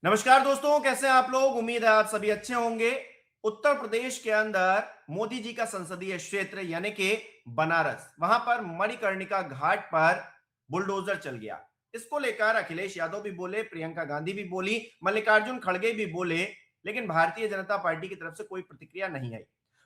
नमस्कार दोस्तों, कैसे हैं आप लोग। उम्मीद है आप सभी अच्छे होंगे। उत्तर प्रदेश के अंदर मोदी जी का संसदीय क्षेत्र यानी कि बनारस, वहां पर मणिकर्णिका घाट पर बुलडोजर चल गया। इसको लेकर अखिलेश यादव भी बोले, प्रियंका गांधी भी बोली, मल्लिकार्जुन खड़गे भी बोले, लेकिन भारतीय जनता पार्टी की तरफ से कोई प्रतिक्रिया नहीं आई।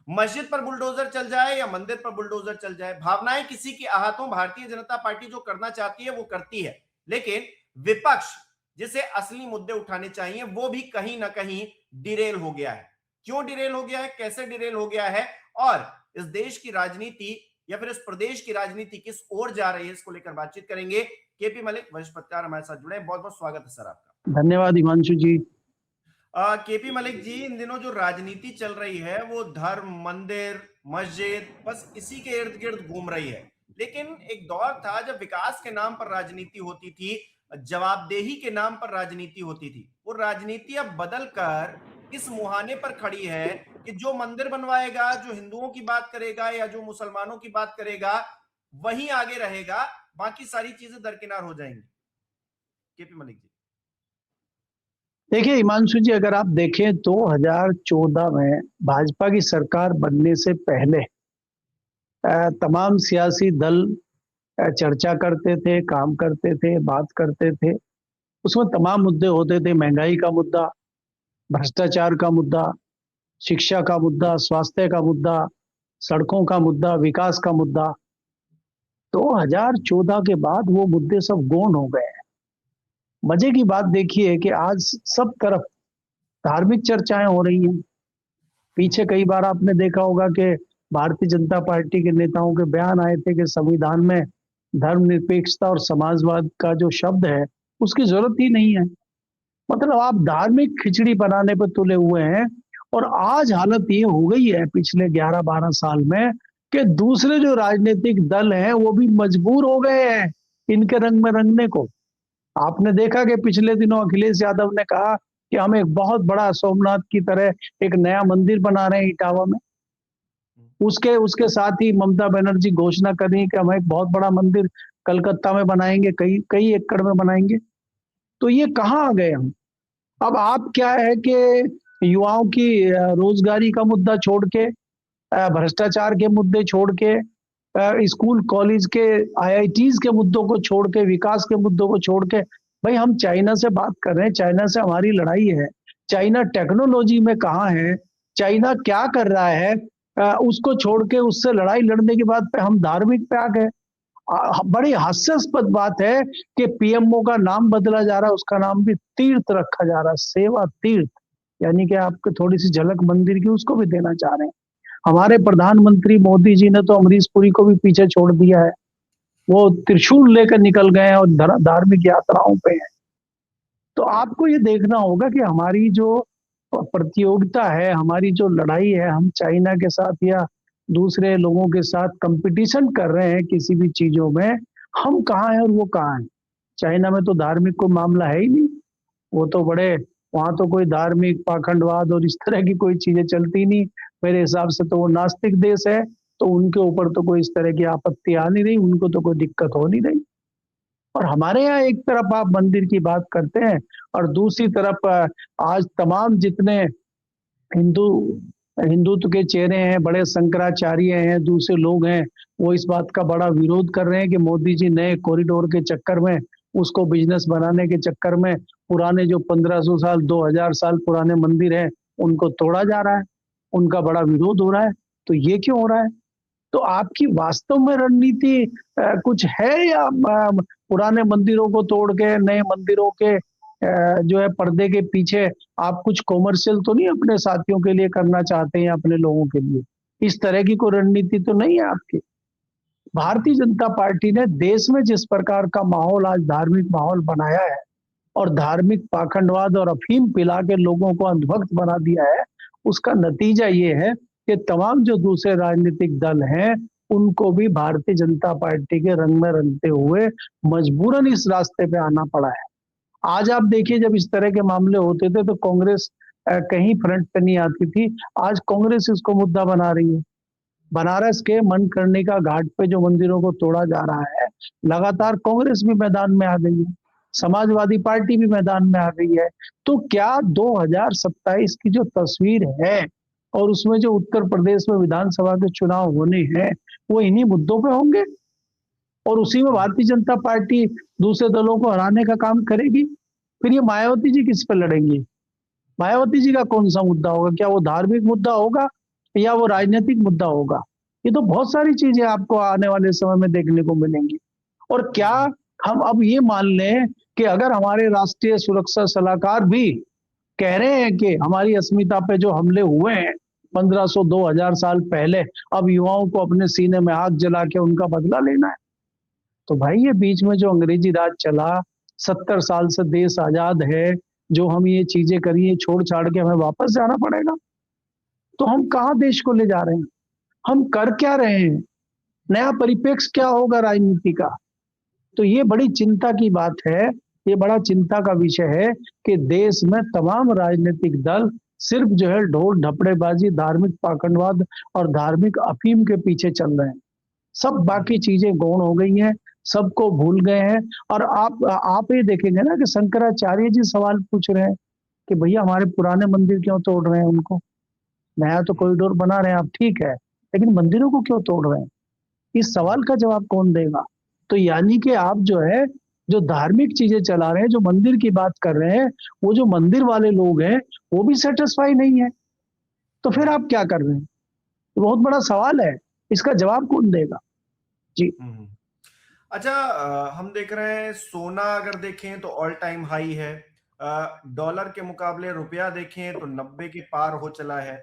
मस्जिद पर बुलडोजर चल जाए या मंदिर पर बुलडोजर चल जाए, भावनाएं किसी की आहतों, भारतीय जनता पार्टी जो करना चाहती है वो करती है, लेकिन विपक्ष जिसे असली मुद्दे उठाने चाहिए वो भी कहीं ना कहीं डिरेल हो गया है। क्यों डिरेल हो गया है, कैसे डिरेल हो गया है, और इस देश की राजनीति या फिर इस प्रदेश की राजनीति किस ओर जा रही है, इसको लेकर बातचीत करेंगे। केपी मलिक वरिष्ठ पत्रकार हमारे साथ जुड़े हैं। बहुत बहुत स्वागत है सर आपका। धन्यवाद हिमांशु जी। केपी मलिक जी, इन दिनों जो राजनीति चल रही है वो धर्म, मंदिर, मस्जिद, बस इसी के इर्द गिर्द घूम रही है। लेकिन एक दौर था जब विकास के नाम पर राजनीति होती थी, जवाबदेही के नाम पर राजनीति होती थी। वो राजनीति अब बदल कर इस मुहाने पर खड़ी है कि जो मंदिर बनवाएगा, जो हिंदुओं की बात करेगा या जो मुसलमानों की बात करेगा, वही आगे रहेगा, बाकी सारी चीजें दरकिनार हो जाएंगी। केपी मलिक जी। देखिए हिमांशु जी, अगर आप देखें 2014 में भाजपा की सरकार बनने से पहले तमाम सियासी दल चर्चा करते थे, काम करते थे, बात करते थे। उसमें तमाम मुद्दे होते थे। महंगाई का मुद्दा, भ्रष्टाचार का मुद्दा, शिक्षा का मुद्दा, स्वास्थ्य का मुद्दा, सड़कों का मुद्दा, विकास का मुद्दा। 2014 के बाद वो मुद्दे सब गौण हो गए हैं। मजे की बात देखिए कि आज सब तरफ धार्मिक चर्चाएं हो रही हैं। पीछे कई बार आपने देखा होगा कि भारतीय जनता पार्टी के नेताओं के बयान आए थे कि संविधान में धर्मनिरपेक्षता और समाजवाद का जो शब्द है उसकी जरूरत ही नहीं है। मतलब आप धार्मिक खिचड़ी बनाने पर तुले हुए हैं। और आज हालत ये हो गई है पिछले 11-12 साल में कि दूसरे जो राजनीतिक दल हैं वो भी मजबूर हो गए हैं इनके रंग में रंगने को। आपने देखा कि पिछले दिनों अखिलेश यादव ने कहा कि हम एक बहुत बड़ा सोमनाथ की तरह एक नया मंदिर बना रहे हैं इटावा में। उसके उसके साथ ही ममता बनर्जी घोषणा कर रही है कि हम एक बहुत बड़ा मंदिर कलकत्ता में बनाएंगे, कई कई एकड़ में बनाएंगे। तो ये कहाँ आ गए हम। अब आप क्या है कि युवाओं की रोजगारी का मुद्दा छोड़ के, भ्रष्टाचार के मुद्दे छोड़ के, स्कूल कॉलेज के आईआईटीज के मुद्दों को छोड़ के, विकास के मुद्दों को छोड़ के, भाई हम चाइना से बात कर रहे हैं, चाइना से हमारी लड़ाई है। चाइना टेक्नोलॉजी में कहाँ है, चाइना क्या कर रहा है, उसको छोड़ के उससे लड़ाई लड़ने की बात पे हम धार्मिक पे आ गए। बड़ी हास्यास्पद बात है कि पीएमओ का नाम बदला जा रहा है, उसका नाम भी तीर्थ रखा जा रहा है, सेवा तीर्थ। यानी कि आपको थोड़ी सी झलक मंदिर की उसको भी देना चाह रहे हैं। हमारे प्रधानमंत्री मोदी जी ने तो अमरीश पुरी को भी पीछे छोड़ दिया है। वो त्रिशूल लेकर निकल गए हैं और धार्मिक यात्राओं पे हैं। तो आपको ये देखना होगा कि हमारी जो प्रतियोगिता है, हमारी जो लड़ाई है, हम चाइना के साथ या दूसरे लोगों के साथ कंपटीशन कर रहे हैं किसी भी चीजों में, हम कहाँ हैं और वो कहाँ हैं। चाइना में तो धार्मिक कोई मामला है ही नहीं। वो तो बड़े, वहां तो कोई धार्मिक पाखंडवाद और इस तरह की कोई चीजें चलती नहीं। मेरे हिसाब से तो वो नास्तिक देश है, तो उनके ऊपर तो कोई इस तरह की आपत्ति आ नहीं रही, उनको तो कोई दिक्कत हो नहीं रही। और हमारे यहाँ एक तरफ आप मंदिर की बात करते हैं और दूसरी तरफ आज तमाम जितने हिंदू हिंदुत्व के चेहरे हैं, बड़े शंकराचार्य हैं, दूसरे लोग हैं, वो इस बात का बड़ा विरोध कर रहे हैं कि मोदी जी नए कॉरिडोर के चक्कर में, उसको बिजनेस बनाने के चक्कर में पुराने जो 1500 साल 2000 साल पुराने मंदिर हैं उनको तोड़ा जा रहा है। उनका बड़ा विरोध हो रहा है। तो ये क्यों हो रहा है। तो आपकी वास्तव में रणनीति कुछ है या पुराने मंदिरों को तोड़ के नए मंदिरों के जो है पर्दे के पीछे आप कुछ कॉमर्शियल तो नहीं अपने साथियों के लिए करना चाहते हैं, अपने लोगों के लिए। इस तरह की कोई रणनीति तो नहीं है आपकी। भारतीय जनता पार्टी ने देश में जिस प्रकार का माहौल, आज धार्मिक माहौल बनाया है और धार्मिक पाखंडवाद और अफीम पिला के लोगों को अंधभक्त बना दिया है, उसका नतीजा ये है कि तमाम जो दूसरे राजनीतिक दल हैं उनको भी भारतीय जनता पार्टी के रंग में रंगते हुए मजबूरन इस रास्ते पे आना पड़ा है। आज आप देखिए, जब इस तरह के मामले होते थे तो कांग्रेस कहीं फ्रंट पे नहीं आती थी। आज कांग्रेस इसको मुद्दा बना रही है। बनारस के मणिकर्णिका घाट पे जो मंदिरों को तोड़ा जा रहा है, लगातार कांग्रेस भी मैदान में आ गई है। समाजवादी पार्टी भी मैदान में आ गई है। तो क्या 2027 की जो तस्वीर है और उसमें जो उत्तर प्रदेश में विधानसभा के चुनाव होने हैं, वो इन्हीं मुद्दों पे होंगे? और उसी में भारतीय जनता पार्टी दूसरे दलों को हराने का काम करेगी? फिर ये मायावती जी किस पे लड़ेंगी? मायावती जी का कौन सा मुद्दा होगा? क्या वो धार्मिक मुद्दा होगा या वो राजनीतिक मुद्दा होगा? ये तो बहुत सारी चीजें आपको आने वाले समय में देखने को मिलेंगी। और क्या हम अब ये मान लें कि अगर हमारे राष्ट्रीय सुरक्षा सलाहकार भी कह रहे हैं कि हमारी अस्मिता पे जो हमले हुए हैं 1500 2000 साल पहले, अब युवाओं को अपने सीने में आग जला के उनका बदला लेना है, तो भाई ये बीच में जो अंग्रेजी राज चला, 70 साल से देश आजाद है, जो हम ये चीजें करी, ये छोड़ छाड़ के हमें वापस जाना पड़ेगा? तो हम कहाँ देश को ले जा रहे हैं? हम कर क्या रहे हैं? नया परिप्रेक्ष्य क्या होगा राजनीति का? तो ये बड़ी चिंता की बात है, ये बड़ा चिंता का विषय है कि देश में तमाम राजनीतिक दल सिर्फ जो है ढोल ढपड़ेबाजी, धार्मिक पाखंडवाद और धार्मिक अफीम के पीछे चल रहे हैं। सब बाकी चीजें गौण हो गई हैं, सबको भूल गए हैं। और आप ये देखेंगे ना कि शंकराचार्य जी सवाल पूछ रहे हैं कि भैया हमारे पुराने मंदिर क्यों तोड़ रहे हैं उनको? नया तो कॉरिडोर बना रहे हैं आप, ठीक है, लेकिन मंदिरों को क्यों तोड़ रहे हैं? इस सवाल का जवाब कौन देगा? तो यानी कि आप जो है, जो धार्मिक चीजें चला रहे हैं, जो मंदिर की बात कर रहे हैं, वो जो मंदिर वाले लोग हैं वो भी सेटिस्फाई नहीं है। तो फिर आप क्या कर रहे हैं? ये बहुत बड़ा सवाल है, इसका जवाब कौन देगा? जी। अच्छा, हम देख रहे हैं सोना अगर देखें तो ऑल टाइम हाई है। डॉलर के मुकाबले रुपया देखें तो 90 के पार हो चला है।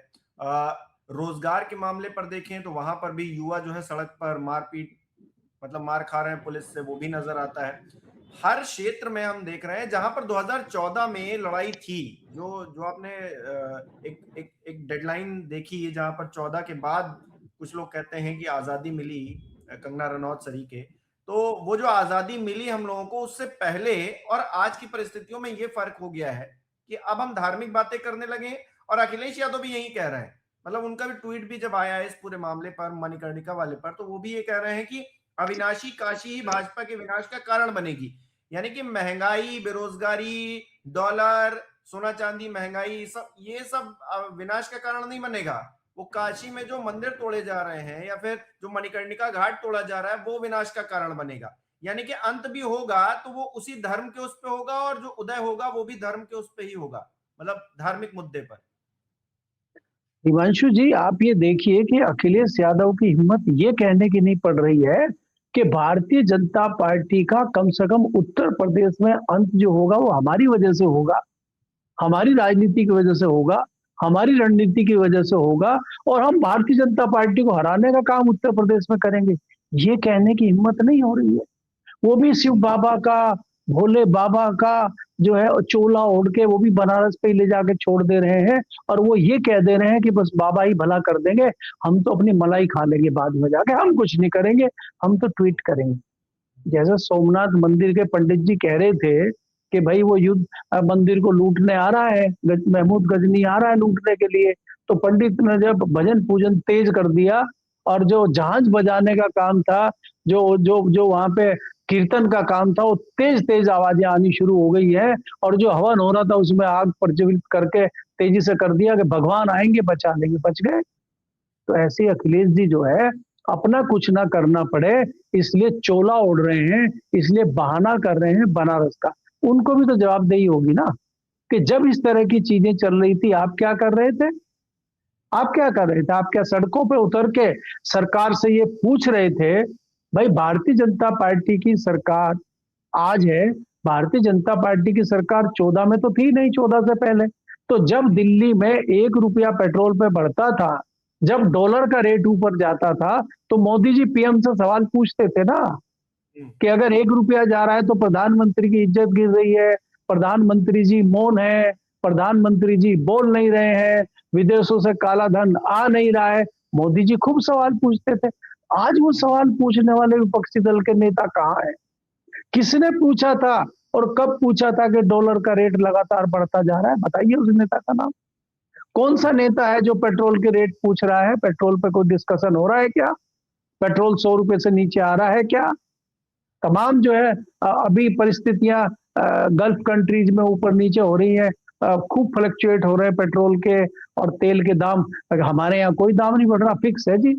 रोजगार के मामले पर देखें तो वहां पर भी युवा जो है सड़क पर मारपीट, मतलब मार खा रहे हैं पुलिस से, वो भी नजर आता है। हर क्षेत्र में हम देख रहे हैं जहां पर 2014 में लड़ाई थी, जो जो आपने एक एक एक डेडलाइन देखी है जहां पर 14 के बाद कुछ लोग कहते हैं कि आजादी मिली कंगना रनौत सरी के, तो वो जो आजादी मिली हम लोगों को, उससे पहले और आज की परिस्थितियों में ये फर्क हो गया है कि अब हम धार्मिक बातें करने लगे। और अखिलेश यादव भी यही कह रहे हैं, मतलब उनका भी ट्वीट भी जब आया है इस पूरे मामले पर, मणिकर्णिका वाले पर, तो वो भी ये कह रहे हैं कि अविनाशी काशी ही भाजपा के विनाश का कारण बनेगी। यानी कि महंगाई, बेरोजगारी, डॉलर, सोना चांदी, महंगाई, सब ये सब विनाश का कारण नहीं बनेगा। वो काशी में जो मंदिर तोड़े जा रहे हैं या फिर जो मणिकर्णिका घाट तोड़ा जा रहा है, वो विनाश का कारण बनेगा। यानी कि अंत भी होगा तो वो उसी धर्म के उस पे होगा, और जो उदय होगा वो भी धर्म के उस पे ही होगा, मतलब धार्मिक मुद्दे पर। हिमांशु जी, आप ये देखिए कि अखिलेश यादव की हिम्मत ये कहने की नहीं पड़ रही है कि भारतीय जनता पार्टी का कम से कम उत्तर प्रदेश में अंत जो होगा वो हमारी वजह से होगा, हमारी राजनीति की वजह से होगा, हमारी रणनीति की वजह से होगा, और हम भारतीय जनता पार्टी को हराने का काम उत्तर प्रदेश में करेंगे। ये कहने की हिम्मत नहीं हो रही है। वो भी शिव बाबा का, भोले बाबा का जो है चोला ओढ़ के वो भी बनारस पे ले जाके छोड़ दे रहे हैं, और वो ये कह दे रहे हैं कि बस बाबा ही भला कर देंगे, हम तो अपनी मलाई खा लेंगे बाद में जाके, हम कुछ नहीं करेंगे, हम तो ट्वीट करेंगे। जैसे सोमनाथ मंदिर के पंडित जी कह रहे थे कि भाई वो युद्ध मंदिर को लूटने आ रहा है, महमूद गजनी आ रहा है लूटने के लिए, तो पंडित ने जब भजन पूजन तेज कर दिया और जो जहाज बजाने का काम था, जो जो जो वहां पे कीर्तन का काम था, वो तेज तेज आवाजें आनी शुरू हो गई है, और जो हवन हो रहा था उसमें आग प्रज्वलित करके तेजी से कर दिया कि भगवान आएंगे बचा लेंगे, बच गए। तो ऐसे अखिलेश जी जो है अपना कुछ ना करना पड़े इसलिए चोला ओढ़ रहे हैं, इसलिए बहाना कर रहे हैं बनारस का। उनको भी तो जवाबदेही होगी ना कि जब इस तरह की चीजें चल रही थी आप क्या कर रहे थे? आप क्या कर रहे थे? आप क्या सड़कों पे उतर के सरकार से ये पूछ रहे थे? भाई भारतीय जनता पार्टी की सरकार आज है, भारतीय जनता पार्टी की सरकार 14 में तो थी नहीं, 14 से पहले तो जब दिल्ली में 1 रुपया पेट्रोल पे बढ़ता था, जब डॉलर का रेट ऊपर जाता था, तो मोदी जी पीएम से सवाल पूछते थे ना कि अगर 1 रुपया जा रहा है तो प्रधानमंत्री की इज्जत गिर रही है, प्रधानमंत्री जी मौन है, प्रधानमंत्री जी बोल नहीं रहे हैं, विदेशों से काला धन आ नहीं रहा है, मोदी जी खूब सवाल पूछते थे। आज वो सवाल पूछने वाले विपक्षी दल के नेता कहाँ है? किसने पूछा था और कब पूछा था कि डॉलर का रेट लगातार बढ़ता जा रहा है? बताइए उस नेता का नाम। कौन सा नेता है जो पेट्रोल के रेट पूछ रहा है? पेट्रोल पे कोई डिस्कशन हो रहा है क्या? पेट्रोल 100 रुपए से नीचे आ रहा है क्या? तमाम जो है अभी परिस्थितियां गल्फ कंट्रीज में ऊपर नीचे हो रही है, खूब फ्लक्चुएट हो रहे हैं पेट्रोल के और तेल के दाम। हमारे यहाँ कोई दाम नहीं बढ़ रहा, फिक्स है जी।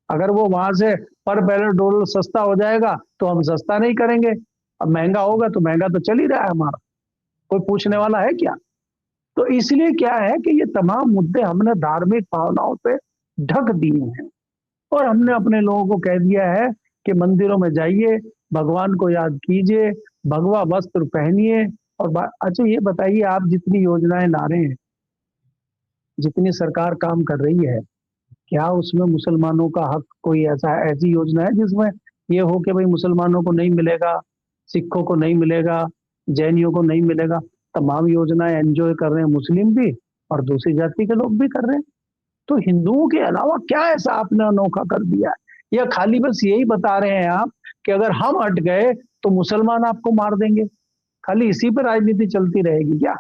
अगर वो वहां से पर बैरल डॉलर सस्ता हो जाएगा तो हम सस्ता नहीं करेंगे, अब महंगा होगा तो महंगा तो चल ही रहा है हमारा, कोई पूछने वाला है क्या? तो इसलिए क्या है कि ये तमाम मुद्दे हमने धार्मिक भावनाओं से ढक दिए हैं और हमने अपने लोगों को कह दिया है कि मंदिरों में जाइए, भगवान को याद कीजिए, भगवा वस्त्र पहनिए। और अच्छा ये बताइए, आप जितनी योजनाएं ला रहे हैं, जितनी सरकार काम कर रही है, क्या उसमें मुसलमानों का हक कोई ऐसी योजना है जिसमें ये हो कि भाई मुसलमानों को नहीं मिलेगा, सिखों को नहीं मिलेगा, जैनियों को नहीं मिलेगा? तमाम योजनाएं एंजॉय कर रहे हैं मुस्लिम भी और दूसरी जाति के लोग भी कर रहे हैं। तो हिंदुओं के अलावा क्या ऐसा आपने अनोखा कर दिया है? या खाली बस यही बता रहे हैं आप कि अगर हम हट गए तो मुसलमान आपको मार देंगे? खाली इसी पर राजनीति चलती रहेगी क्या?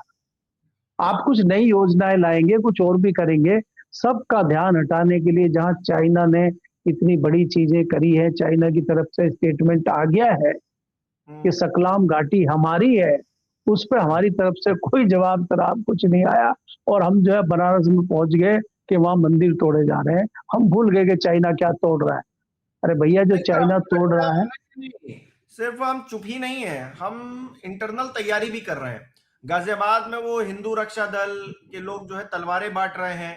आप कुछ नई योजनाएं लाएंगे, कुछ और भी करेंगे, सबका ध्यान हटाने के लिए। जहां चाइना ने इतनी बड़ी चीजें करी है, चाइना की तरफ से स्टेटमेंट आ गया है कि सकलाम घाटी हमारी है, उस पर हमारी तरफ से कोई जवाब तराब कुछ नहीं आया और हम जो है बनारस में पहुंच गए कि वहां मंदिर तोड़े जा रहे हैं। हम भूल गए कि चाइना क्या तोड़ रहा है। अरे भैया, जो चाइना तोड़ रहा है, सिर्फ हम चुप ही नहीं है, हम इंटरनल तैयारी भी कर रहे हैं। गाजियाबाद में वो हिंदू रक्षा दल के लोग जो है तलवारें बांट रहे हैं।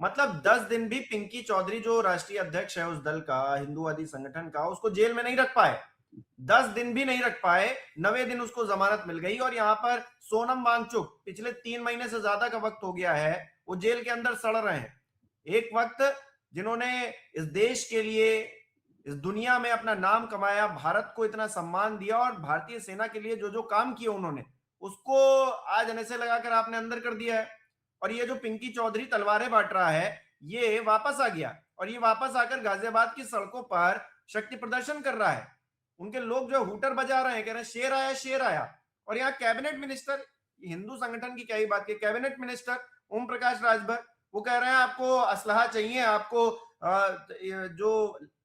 मतलब 10 दिन भी पिंकी चौधरी जो राष्ट्रीय अध्यक्ष है उस दल का, हिंदूवादी संगठन का, उसको जेल में नहीं रख पाए। 10 दिन भी नहीं रख पाए, 9वें दिन उसको जमानत मिल गई। और यहाँ पर सोनम वांगचुक पिछले 3 महीने से ज्यादा का वक्त हो गया है, वो जेल के अंदर सड़ रहे हैं। एक वक्त जिन्होंने इस देश के लिए, इस दुनिया में अपना नाम कमाया, भारत को इतना सम्मान दिया और भारतीय सेना के लिए जो जो काम किए उन्होंने, उसको आज नशे लगाकर आपने अंदर कर दिया है। और ये जो पिंकी चौधरी तलवारें बांट रहा है, ये वापस आ गया और ये वापस आकर गाजियाबाद की सड़कों पर शक्ति प्रदर्शन कर रहा है। उनके लोग जो हुटर बजा रहे हैं, कह रहे हैं शेर आया, शेर आया। और यहाँ कैबिनेट मिनिस्टर, हिंदू संगठन की क्या ही बात की, कैबिनेट मिनिस्टर ओम प्रकाश राजभर, वो कह रहे हैं आपको असलहा चाहिए, आपको जो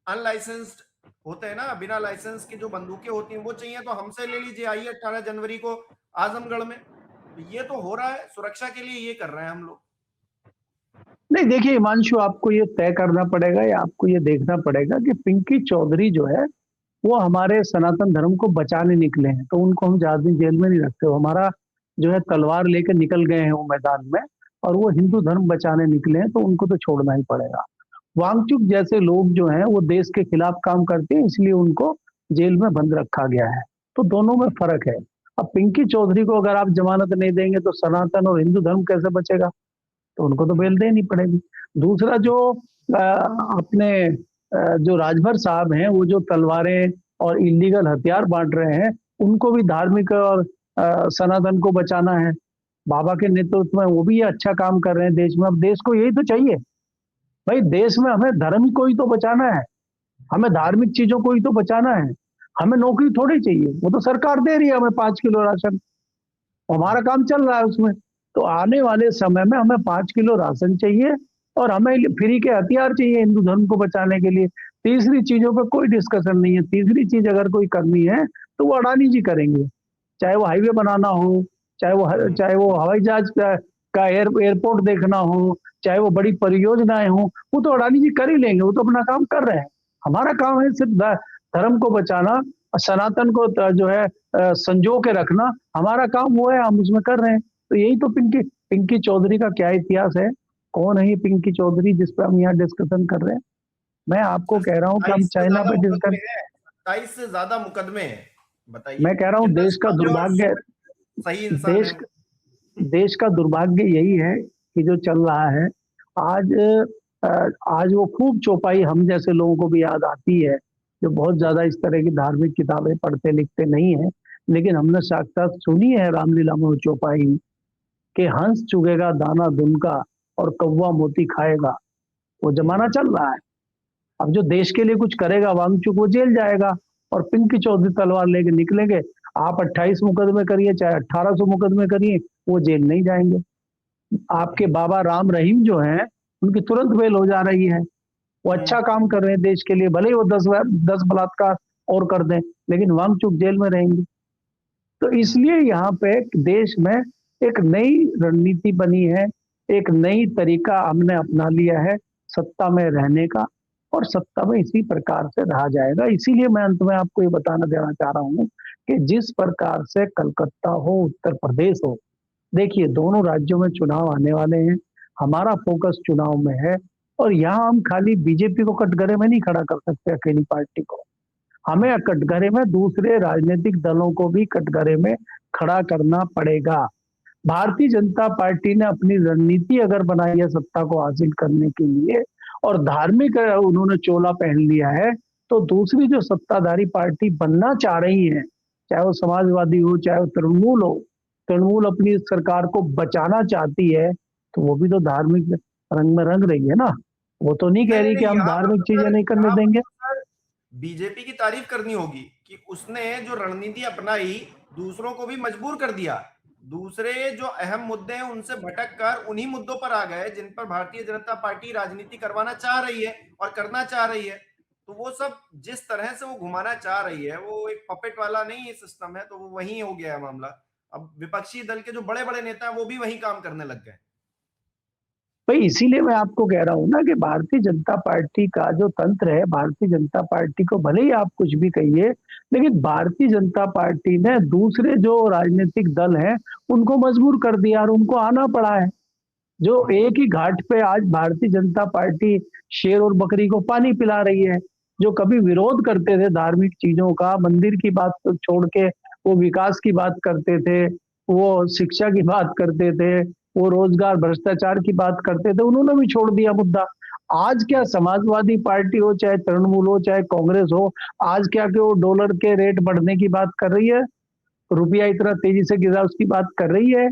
अनलाइसेंस्ड होते हैं ना, बिना लाइसेंस की जो बंदूकें होती हैं वो चाहिए, तो हमसे ले लीजिए, आइए 18 जनवरी को आजमगढ़ में। तो ये तो हो रहा है, सुरक्षा के लिए ये कर रहे हैं हम लोग। नहीं देखिए हिमांशु, आपको ये तय करना पड़ेगा या आपको ये देखना पड़ेगा कि पिंकी चौधरी जो है वो हमारे सनातन धर्म को बचाने निकले हैं, तो उनको हम ज्यादा दिन जेल में नहीं रखते। वो हमारा जो है तलवार लेकर निकल गए हैं वो मैदान में और वो हिंदू धर्म बचाने निकले हैं, तो उनको तो छोड़ना ही पड़ेगा। वांगचुक जैसे लोग जो हैं वो देश के खिलाफ काम करते हैं, इसलिए उनको जेल में बंद रखा गया है। तो दोनों में फर्क है। अब पिंकी चौधरी को अगर आप जमानत नहीं देंगे तो सनातन और हिंदू धर्म कैसे बचेगा? तो उनको तो बेल देनी पड़ेगी। दूसरा जो अपने जो राजभर साहब हैं, वो जो तलवारें और इलीगल हथियार बांट रहे हैं, उनको भी धार्मिक और सनातन को बचाना है। बाबा के नेतृत्व में वो भी ये अच्छा काम कर रहे हैं देश में। अब देश को यही तो चाहिए भाई, देश में हमें धर्म को ही तो बचाना है, हमें धार्मिक चीजों को ही तो बचाना है। हमें नौकरी थोड़ी चाहिए, वो तो सरकार दे रही है हमें 5 किलो राशन, हमारा काम चल रहा है उसमें। तो आने वाले समय में हमें 5 किलो राशन चाहिए और हमें फ्री के हथियार चाहिए हिंदू धर्म को बचाने के लिए। तीसरी चीजों पर कोई डिस्कशन नहीं है। तीसरी चीज अगर कोई करनी है तो वो अडानी जी करेंगे, चाहे वो हाईवे बनाना हो, चाहे वो हवाई जहाज का एयरपोर्ट देखना हो, चाहे वो बड़ी परियोजनाएं हो, वो तो अडानी जी कर ही लेंगे, वो तो अपना काम कर रहे हैं। हमारा काम है सिर्फ धर्म को बचाना, सनातन को जो है संजो के रखना, हमारा काम वो है, हम उसमें कर रहे हैं। तो यही तो पिंकी चौधरी का क्या इतिहास है? कौन है ये पिंकी चौधरी जिस पर हम यहाँ डिस्कशन कर रहे हैं? मैं आपको कह रहा हूँ कि हम चाइना पे डिस्कस, 27 से ज्यादा मुकदमे हैं। बताइए, मैं कह रहा हूँ देश का दुर्भाग्य, सही इंसान है। देश का दुर्भाग्य यही है कि जो चल रहा है आज, आज वो खूब चौपाई हम जैसे लोगों को भी याद आती है, जो बहुत ज्यादा इस तरह की धार्मिक किताबें पढ़ते लिखते नहीं है, लेकिन हमने साक्षात सुनी है रामलीला में वो चौपाई कि हंस चुगेगा दाना धुन का और कौवा मोती खाएगा। वो जमाना चल रहा है। अब जो देश के लिए कुछ करेगा वांगचुक, वो जेल जाएगा और पिंकी चौधरी तलवार लेके निकलेंगे। आप 28 मुकदमे करिए, चाहे 1800 मुकदमे करिए, वो जेल नहीं जाएंगे। आपके बाबा राम रहीम जो हैं, उनकी तुरंत बेल हो जा रही है। वो अच्छा काम कर रहे हैं देश के लिए, भले ही वो 10 बलात्कार और कर दें, लेकिन वांगचुक जेल में रहेंगे। तो इसलिए यहाँ पे देश में एक नई रणनीति बनी है, एक नई तरीका हमने अपना लिया है सत्ता में रहने का, और सत्ता में इसी प्रकार से रहा जाएगा। इसीलिए मैं अंत में आपको ये बताना देना चाह रहा हूँ कि जिस प्रकार से कलकत्ता हो, उत्तर प्रदेश हो, देखिए दोनों राज्यों में चुनाव आने वाले हैं, हमारा फोकस चुनाव में है, और यहाँ हम खाली बीजेपी को कटघरे में नहीं खड़ा कर सकते, अकेली पार्टी को। हमें कटघरे में दूसरे राजनीतिक दलों को भी कटघरे में खड़ा करना पड़ेगा। भारतीय जनता पार्टी ने अपनी रणनीति अगर बनाई है सत्ता को हासिल करने के लिए, और धार्मिक उन्होंने चोला पहन लिया है, तो दूसरी जो सत्ताधारी पार्टी बनना चाह रही है, चाहे वो समाजवादी हो, चाहे वो तृणमूल हो, तृणमूल अपनी सरकार को बचाना चाहती है, तो वो भी तो धार्मिक रंग में रंग रही है ना। वो तो नहीं कह नहीं रही कि नहीं, हम यहाँ पर धार्मिक तो चीजें सर, नहीं करने यहाँ पर देंगे। तो सर बीजेपी की तारीफ करनी होगी कि उसने जो रणनीति अपनाई, दूसरों को भी मजबूर कर दिया। दूसरे जो अहम मुद्दे हैं उनसे भटक कर उन्हीं मुद्दों पर आ गए जिन पर भारतीय जनता पार्टी राजनीति करवाना चाह रही है और करना चाह रही है। तो वो सब जिस तरह से वो घुमाना चाह रही है, वो एक पपेट वाला नहीं सिस्टम है, तो वो वही हो गया है मामला। अब विपक्षी दल के जो बड़े बड़े नेता हैं वो भी वही काम करने लग गए। भाई इसीलिए मैं आपको कह रहा हूं ना कि भारतीय जनता पार्टी का जो तंत्र है, भारतीय जनता पार्टी को भले ही आप कुछ भी कहिए, लेकिन भारतीय जनता पार्टी ने दूसरे जो राजनीतिक दल हैं उनको मजबूर कर दिया और उनको आना पड़ा है। जो एक ही घाट पे आज भारतीय जनता पार्टी शेर और बकरी को पानी पिला रही है। जो कभी विरोध करते थे धार्मिक चीजों का, मंदिर की बात तो छोड़ के वो विकास की बात करते थे, वो शिक्षा की बात करते थे, वो रोजगार भ्रष्टाचार की बात करते थे, उन्होंने भी छोड़ दिया मुद्दा। आज क्या समाजवादी पार्टी हो, चाहे तृणमूल हो, चाहे कांग्रेस हो, आज क्या कि वो डॉलर के रेट बढ़ने की बात कर रही है, रुपया इतना तेजी से गिरा उसकी बात कर रही है?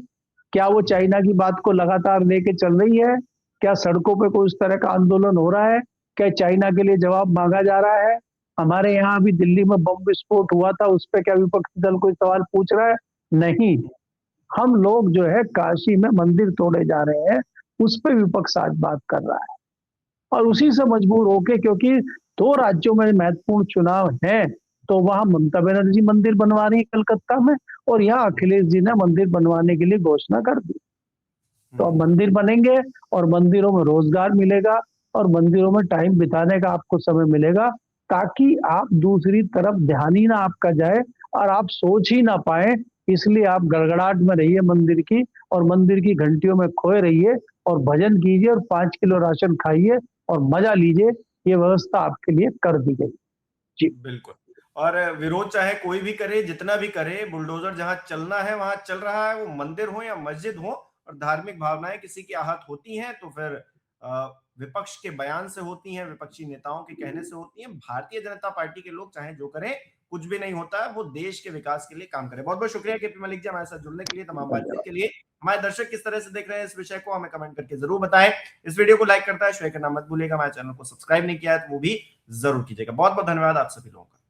क्या वो चाइना की बात को लगातार लेके चल रही है? क्या सड़कों पे कोई उस तरह का आंदोलन हो रहा है? क्या चाइना के लिए जवाब मांगा जा रहा है? हमारे यहाँ अभी दिल्ली में बम विस्फोट हुआ था, उस पर क्या विपक्षी दल कोई सवाल पूछ रहा है? नहीं। हम लोग जो है काशी में मंदिर तोड़े जा रहे हैं, उस पर विपक्ष आज बात कर रहा है, और उसी से मजबूर होके, क्योंकि दो राज्यों में महत्वपूर्ण चुनाव है, तो वहां ममता बनर्जी मंदिर बनवा रही है कलकत्ता में, और यहाँ अखिलेश जी ने मंदिर बनवाने के लिए घोषणा कर दी। तो अब मंदिर बनेंगे और मंदिरों में रोजगार मिलेगा और मंदिरों में टाइम बिताने का आपको समय मिलेगा, ताकि आप दूसरी तरफ ध्यान ही ना आपका जाए और आप सोच ही ना पाए। इसलिए आप गड़गड़ाहट में रहिए मंदिर की, और मंदिर की घंटियों में खोए रहिए और भजन कीजिए और 5 किलो राशन खाइए और मजा लीजिए। ये व्यवस्था आपके लिए कर दी गई। जी बिल्कुल। और विरोध चाहे कोई भी करे, जितना भी करे, बुलडोजर जहां चलना है वहां चल रहा है, वो मंदिर हो या मस्जिद हो। और धार्मिक भावनाएं किसी की आहत होती हैं तो फिर विपक्ष के बयान से होती हैं, विपक्षी नेताओं के कहने से होती हैं। भारतीय जनता पार्टी के लोग चाहे जो करें, कुछ भी नहीं होता है, वो देश के विकास के लिए काम करें। बहुत बहुत शुक्रिया केपी मलिक जी हमारे साथ जुड़ने के लिए, तमाम बातचीत के लिए। हमारे दर्शक किस तरह से देख रहे हैं इस विषय को, हमें कमेंट करके जरूर बताएं। इस वीडियो को लाइक करता है शेयर करना मत भूलिएगा। हमारे चैनल को सब्सक्राइब नहीं किया है तो वो भी जरूर कीजिएगा। बहुत बहुत धन्यवाद आप सभी लोगों का।